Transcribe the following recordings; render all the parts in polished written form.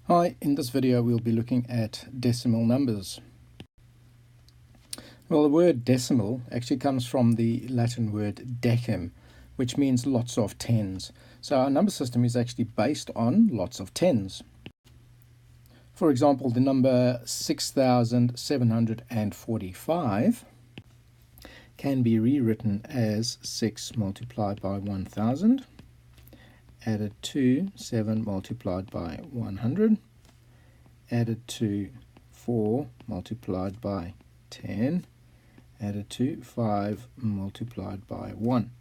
Hi, in this video we'll be looking at decimal numbers. Well, the word decimal actually comes from the Latin word decim, which means lots of tens. So our number system is actually based on lots of tens. For example, the number 6,745 can be rewritten as 6 multiplied by 1,000. Added to 7 multiplied by 100, added to 4 multiplied by 10, added to 5 multiplied by 1.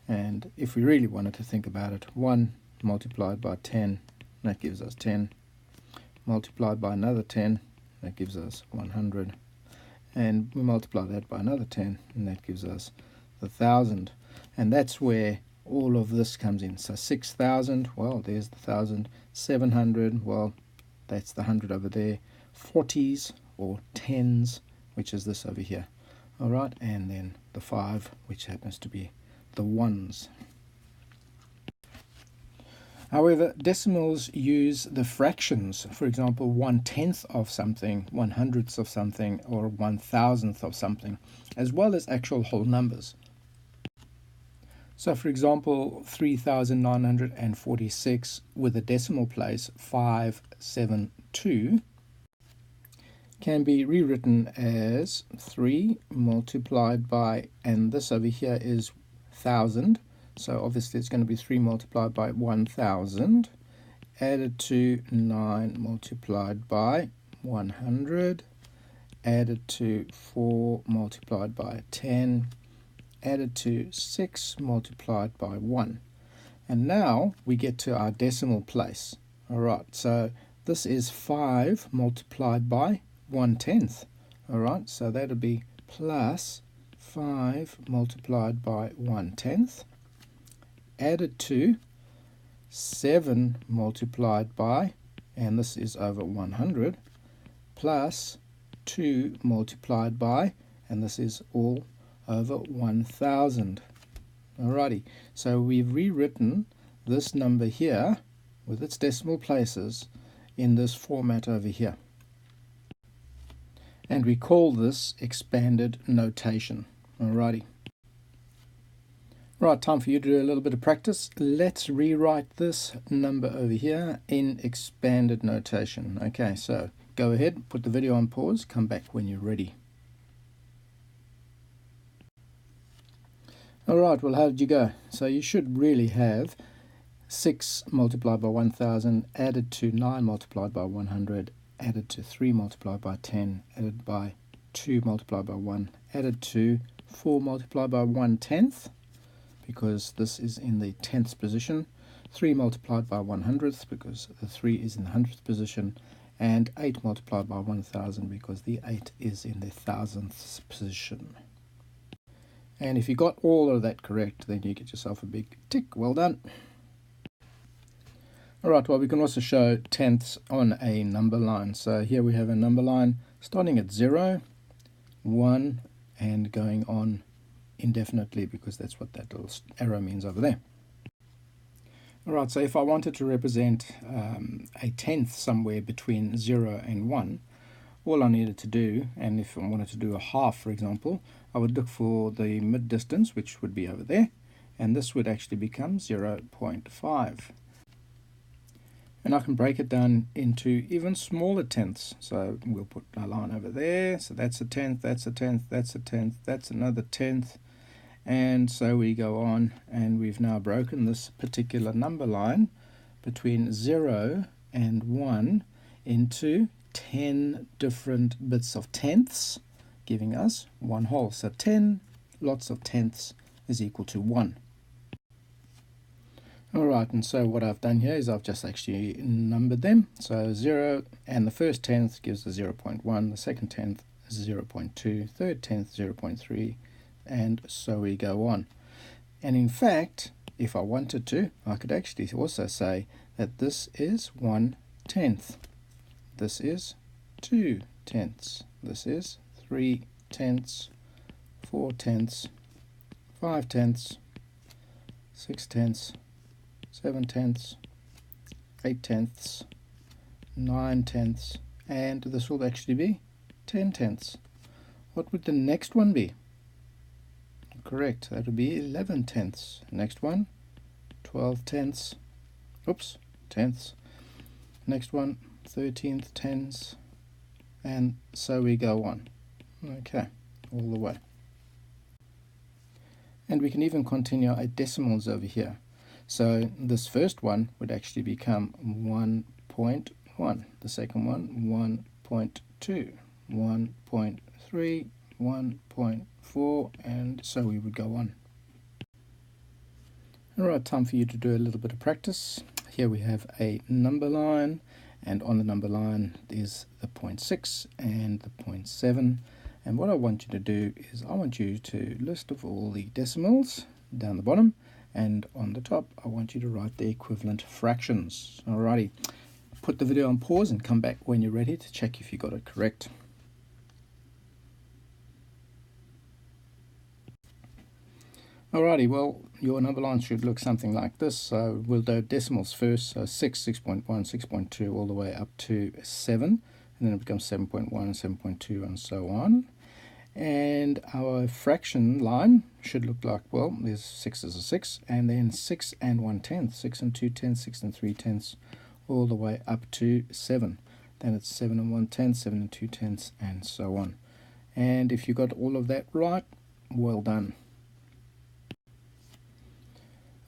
And if we really wanted to think about it, 1 multiplied by 10, that gives us 10, multiplied by another 10, that gives us 100, and we multiply that by another 10, and that gives us 1,000. And that's where all of this comes in. So 6,000, well, there's the 1,000. 700, well, that's the 100 over there. 40s or 10s, which is this over here. All right, and then the 5, which happens to be the 1s. However, decimals use the fractions. For example, 1/10 of something, 1/100th of something, or 1,000th of something, as well as actual whole numbers. So for example, 3,946 with a decimal place 572 can be rewritten as 3 multiplied by, and this over here is 1,000, so obviously it's going to be 3 multiplied by 1,000, added to 9 multiplied by 100, added to 4 multiplied by 10, added to 6 multiplied by 1. And now we get to our decimal place. Alright, so this is 5 multiplied by 1/10. Alright, so that'll be plus 5 multiplied by 1/10, added to 7 multiplied by, and this is over 100, plus 2 multiplied by, and this is all over 1,000. Alrighty, so we've rewritten this number here with its decimal places in this format over here. And we call this expanded notation. Alrighty. Right, time for you to do a little bit of practice. Let's rewrite this number over here in expanded notation. Okay, so go ahead, put the video on pause, come back when you're ready. Alright, well, how did you go? So you should really have 6 multiplied by 1,000 added to 9 multiplied by 100, added to 3 multiplied by 10, added by 2 multiplied by 1, added to 4 multiplied by 1/10, because this is in the 10th position, 3 multiplied by 100th, because the 3 is in the 100th position, and 8 multiplied by 1,000, because the 8 is in the 1,000th position. And if you got all of that correct, then you get yourself a big tick. Well done. Alright, well, we can also show tenths on a number line. So here we have a number line starting at 0, 1, and going on indefinitely, because that's what that little arrow means over there. Alright, so if I wanted to represent a tenth somewhere between 0 and 1, all I needed to do, and if I wanted to do a half, for example, I would look for the mid distance, which would be over there, and this would actually become 0.5. And I can break it down into even smaller tenths. So we'll put a line over there, so that's a tenth, that's a tenth, that's a tenth, that's another tenth, and so we go on, and we've now broken this particular number line between 0 and 1 into 10 different bits of tenths, giving us 1 whole. So 10 lots of tenths is equal to 1. Alright, and so what I've done here is I've just actually numbered them. So 0, and the first tenth gives the 0.1, the second tenth is 0.2, third tenth 0.3, and so we go on. And in fact, if I wanted to, I could actually also say that this is 1/10. This is 2 tenths. This is 3 tenths, 4 tenths, 5 tenths, 6 tenths, 7 tenths, 8 tenths, 9/10, and this will actually be 10/10. What would the next one be? Correct, that would be 11/10. Next one, 12/10. Oops, tenths. Next one, 13/10, and so we go on. Okay, all the way. And we can even continue our decimals over here. So this first one would actually become 1.1. The second one, 1.2, 1.3, 1.4, and so we would go on. Alright, time for you to do a little bit of practice. Here we have a number line, and on the number line is the 0.6 and the 0.7. And what I want you to do is I want you to list of all the decimals down the bottom, and on the top I want you to write the equivalent fractions. Alrighty, put the video on pause and come back when you're ready to check if you got it correct. Alrighty, well, your number line should look something like this. So we'll do decimals first. So 6, 6.1, 6.2, all the way up to 7. And then it becomes 7.1, 7.2, and so on. And our fraction line should look like, well, there's 6 is a 6, and then 6 and 1/10, 6 and 2/10, 6 and 3/10, all the way up to 7. Then it's 7 and 1/10, 7 and 2/10, and so on. And if you got all of that right, well done.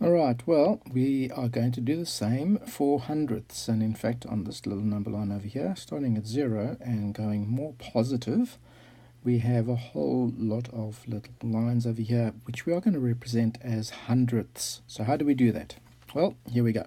Alright, well, we are going to do the same for hundredths, and in fact on this little number line over here, starting at 0 and going more positive, we have a whole lot of little lines over here which we are going to represent as hundredths. So how do we do that? Well, here we go.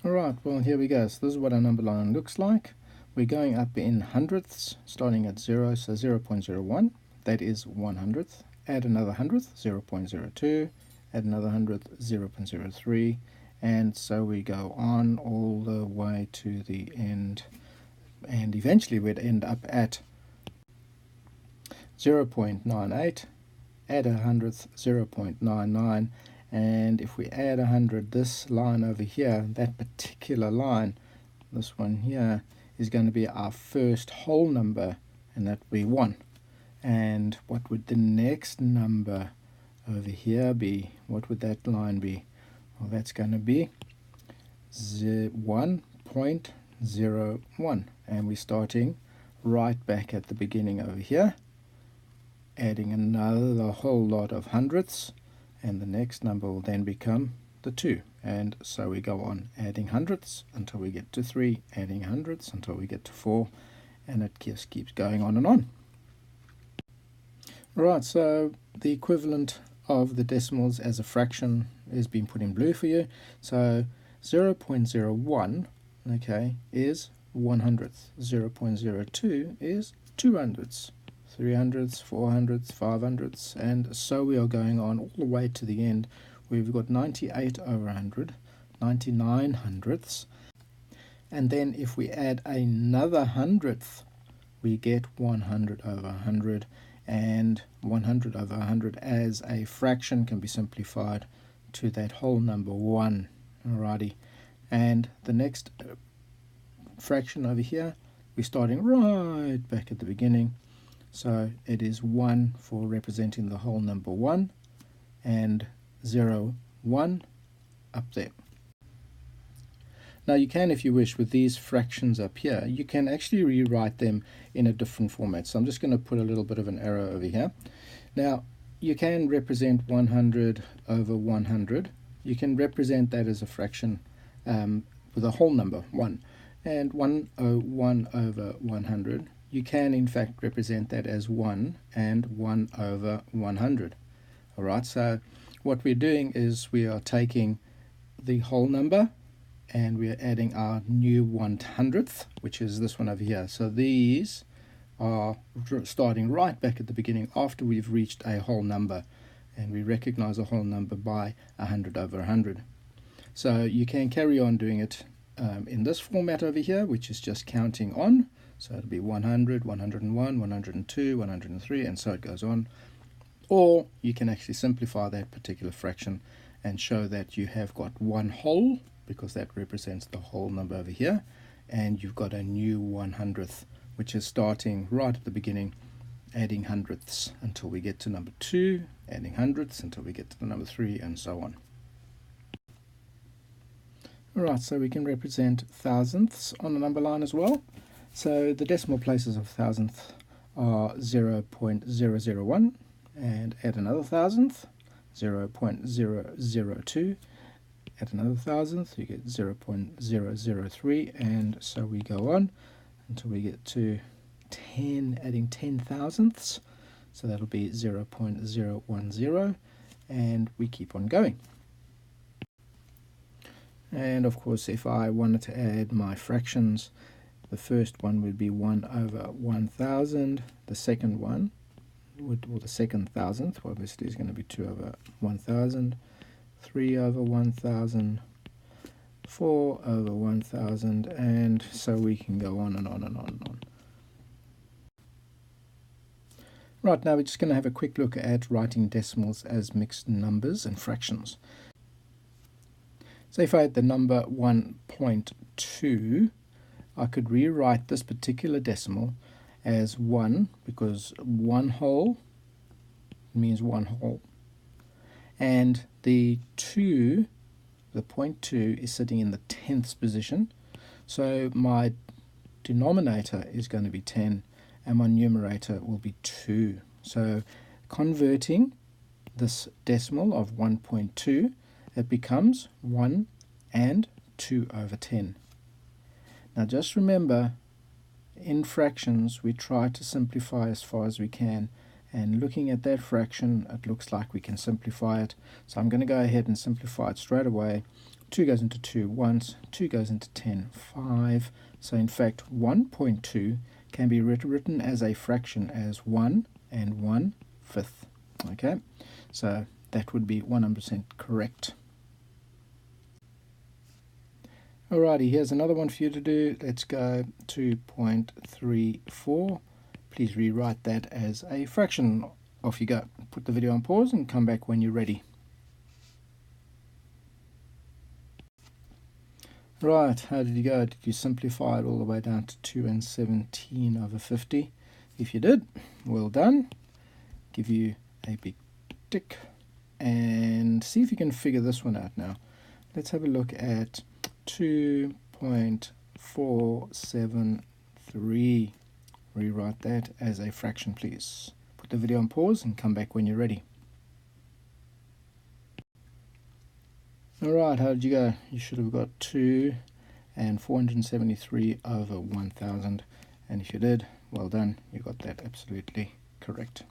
Alright, well, here we go. So this is what our number line looks like. We're going up in hundredths, starting at 0, so 0.01, that is 1/100th. Add another hundredth, 0.02. Add another hundredth, 0.03, and so we go on all the way to the end, and eventually we'd end up at 0.98, add a hundredth, 0.99, and if we add 100, this line over here, that particular line, this one here, is going to be our first whole number, and that would be 1. And what would the next number over here be? What would that line be? Well, that's going to be 1.01, and we're starting right back at the beginning over here, adding another whole lot of hundredths, and the next number will then become the 2, and so we go on adding hundredths until we get to 3, adding hundredths until we get to 4, and it just keeps going on and on. Right, so the equivalent of the decimals as a fraction is being put in blue for you. So 0.01, okay, is 1/100th. 0.02 is 2/100ths, 3/100ths, 4/100ths, 5/100ths, and so we are going on all the way to the end. We've got 98/100, 99/100ths, and then if we add another hundredth, we get 100/100. And 100/100 as a fraction can be simplified to that whole number 1. Alrighty, and the next fraction over here, we're starting right back at the beginning, so it is 1 for representing the whole number 1, and 0, 1 up there. Now you can, if you wish, with these fractions up here, you can actually rewrite them in a different format. So I'm just going to put a little bit of an arrow over here. Now you can represent 100/100. You can represent that as a fraction with a whole number, 1. And 1/100. You can in fact represent that as 1 and 1/100. Alright, so what we're doing is we are taking the whole number, and we are adding our new 1/100th, which is this one over here. So these are starting right back at the beginning after we've reached a whole number, and we recognize a whole number by 100/100. So you can carry on doing it in this format over here, which is just counting on. So it'll be 100, 101, 102, 103, and so it goes on. Or you can actually simplify that particular fraction and show that you have got one whole, because that represents the whole number over here, and you've got a new 100th, which is starting right at the beginning, adding hundredths until we get to number 2, adding hundredths until we get to the number 3, and so on. Alright, so we can represent thousandths on the number line as well. So the decimal places of thousandth are 0.001, and add another thousandth, 0.002, add another thousandth, you get 0.003, and so we go on until we get to 10, adding 10 thousandths, so that'll be 0.010, and we keep on going. And of course, if I wanted to add my fractions, the first one would be 1 over 1000, the second one or the second thousandth obviously is going to be 2 over 1000, 3 over 1000, 4 over 1000, and so we can go on and on and on and on. Right, now we're just going to have a quick look at writing decimals as mixed numbers and fractions. So if I had the number 1.2, I could rewrite this particular decimal as 1, because 1 whole means 1 whole. And the 2, the 0.2, is sitting in the 10ths position. So my denominator is going to be 10, and my numerator will be 2. So converting this decimal of 1.2, it becomes 1 and 2 over 10. Now just remember, in fractions we try to simplify as far as we can, and looking at that fraction it looks like we can simplify it. So I'm going to go ahead and simplify it straight away. 2 goes into 2 once, 2 goes into 10 5. So in fact 1.2 can be written as a fraction as 1 and 1/5. Okay, so that would be 100% correct. Alrighty, here's another one for you to do. Let's go 2.34. Please rewrite that as a fraction. Off you go. Put the video on pause and come back when you're ready. Right, how did you go? Did you simplify it all the way down to 2 and 17 over 50? If you did, well done. Give you a big tick. And see if you can figure this one out now. Let's have a look at 2.473. Rewrite that as a fraction, please. Put the video on pause and come back when you're ready. Alright, how did you go? You should have got 2 and 473 over 1000, and if you did, well done, you got that absolutely correct.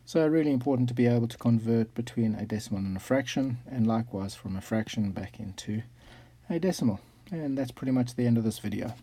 So really important to be able to convert between a decimal and a fraction, and likewise from a fraction back into a decimal. And that's pretty much the end of this video.